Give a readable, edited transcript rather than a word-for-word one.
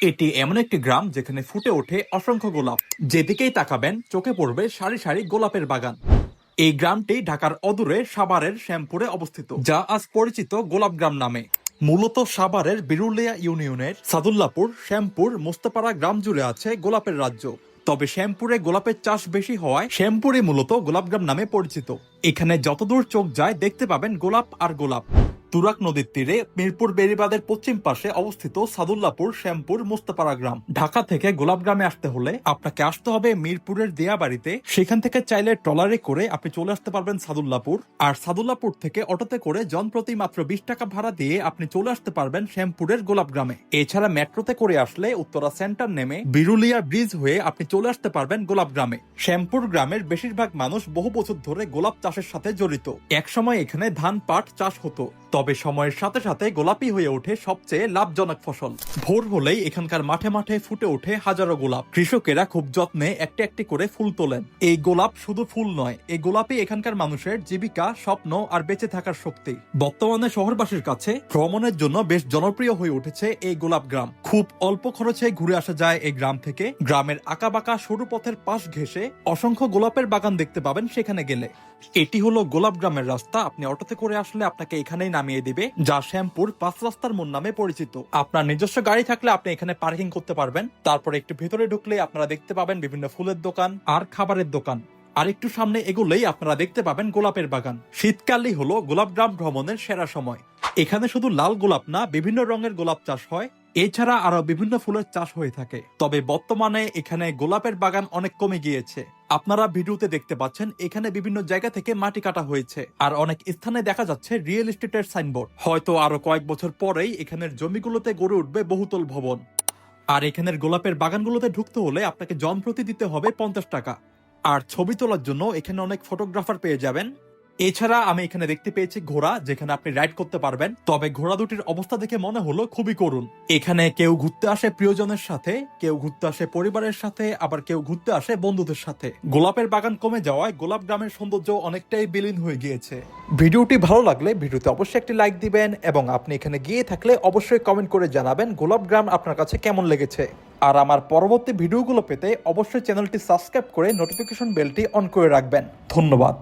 এটি এমন একটি গ্রাম যেখানে ফুটে ওঠে অসংখ্য গোলাপ। যেদিকেই তাকাবেন চোখে পড়বে সারি সারি গোলাপের বাগান। এই গ্রামটি ঢাকার অদূরে সাভারের শ্যামপুরে অবস্থিত, যা আজ পরিচিত গোলাপগ্রাম নামে। মূলত সাভারের বিরুলিয়া ইউনিয়নের সাদুল্লাপুর, শ্যামপুর, মোস্তাপাড়া গ্রাম জুড়ে আছে গোলাপের রাজ্য। তবে শ্যামপুরে গোলাপের চাষ বেশি হওয়ায় শ্যামপুরে মূলত গোলাপগ্রাম নামে পরিচিত। এখানে যতদূর চোখ যায় দেখতে পাবেন গোলাপ আর গোলাপ। তুরাগ নদীর তীরে মিরপুর বেড়িবাঁধের পশ্চিম পাশে অবস্থিত সাদুল্লাপুর, শ্যামপুর, মোস্তাপাড়া গ্রাম। ঢাকা থেকে গোলাপগ্রামে আসতে হলে আপনাকে আসতে হবে মিরপুরের দিয়াবাড়িতে। সেখান থেকে চাইলে ট্রলারে করে আপনি চলে আসতে পারবেন সাদুল্লাপুর। আর সাদুল্লাপুর থেকে অটোতে করে জনপ্রতি মাত্র 20 টাকা ভাড়া দিয়ে আপনি চলে আসতে পারবেন শ্যামপুরের গোলাপগ্রামে। এছাড়া মেট্রোতে করে আসলে উত্তরা সেন্টার নেমে বিরুলিয়া ব্রিজ হয়ে আপনি চলে আসতে পারবেন গোলাপগ্রামে। শ্যামপুর গ্রামের বেশিরভাগ মানুষ বহু বছর ধরে গোলাপ চাষের সাথে জড়িত। একসময় এখানে ধান, পাট চাষ হতো, তবে সময়ের সাথে সাথে গোলাপি হয়ে ওঠে সবচেয়ে লাভজনক ফসল। ভোর হলেই এখানকার মাঠে মাঠে ফুটে ওঠে হাজারো গোলাপ। কৃষকেরা খুব যত্নে একটি একটি করে ফুল তোলেন। এই গোলাপ শুধু ফুল নয়, এই গোলাপই এখানকার মানুষের জীবিকা, স্বপ্ন আর বেঁচে থাকার শক্তি। বর্তমানে শহরবাসীর কাছে ভ্রমণের জন্য বেশ জনপ্রিয় হয়ে উঠেছে এই গোলাপ গ্রাম। খুব অল্প খরচে ঘুরে আসা যায় এই গ্রাম থেকে। গ্রামের আঁকাবাঁকা সরু পথের পাশ ঘেঁষে অসংখ্য গোলাপের বাগান দেখতে পাবেন সেখানে গেলে। এটি হলো গোলাপ গ্রামের রাস্তা। আপনি অটোতে করে আসলে আপনাকে এখানেই নামিয়ে দিবে, যা শ্যামপুর 5 রাস্তার মোড় নামে পরিচিত। আপনার নিজস্ব গাড়ি থাকলে আপনি এখানে পার্কিং করতে পারবেন। তারপর একটু ভেতরে ঢুকলে আপনারা দেখতে পাবেন বিভিন্ন ফুলের দোকান আর খাবারের দোকান। আর একটু সামনে এগুলেই আপনারা দেখতে পাবেন গোলাপের বাগান। শীতকালই হলো গোলাপ গ্রাম ভ্রমণের সেরা সময়। এখানে শুধু লাল গোলাপ না, বিভিন্ন রঙের গোলাপ চাষ হয়। এছাড়া আরো বিভিন্ন ফুলের চাষ হয়ে থাকে। তবে বর্তমানে এখানে গোলাপের বাগান অনেক কমে গিয়েছে। আপনারা ভিডিওতে দেখতে পাচ্ছেন এখানে বিভিন্ন জায়গা থেকে মাটি কাটা হয়েছে, আর অনেক স্থানে দেখা যাচ্ছে রিয়েল এস্টেটের সাইনবোর্ড। হয়তো আরো কয়েক বছর পরেই এখানের জমিগুলোতে গড়ে উঠবে বহুতল ভবন। আর এখানের গোলাপের বাগানগুলোতে ঢুকতে হলে আপনাকে জনপ্রতি দিতে হবে 50 টাকা। আর ছবি তোলার জন্য এখানে অনেক ফটোগ্রাফার পেয়ে যাবেন। এছাড়া আমি এখানে দেখতে পেয়েছি ঘোড়া, যেখানে আপনি রাইড করতে পারবেন। তবে ঘোড়া দুটির অবস্থা দেখে মনে হলো খুবই করুণ। এখানে কেউ ঘুরতে আসে প্রিয়জনের সাথে, কেউ ঘুরতে আসে পরিবারের সাথে, আবার কেউ ঘুরতে আসে বন্ধুদের সাথে। গোলাপের বাগান কমে যাওয়ায় গোলাপ গ্রামের সৌন্দর্য অনেকটাই বিলীন হয়ে গিয়েছে। ভিডিওটি ভালো লাগলে ভিডিওতে অবশ্যই একটি লাইক দিবেন, এবং আপনি এখানে গিয়ে থাকলে অবশ্যই কমেন্ট করে জানাবেন গোলাপ গ্রাম আপনার কাছে কেমন লেগেছে। আর আমার পরবর্তী ভিডিওগুলো পেতে অবশ্যই চ্যানেলটি সাবস্ক্রাইব করে নোটিফিকেশন বেলটি অন করে রাখবেন। ধন্যবাদ।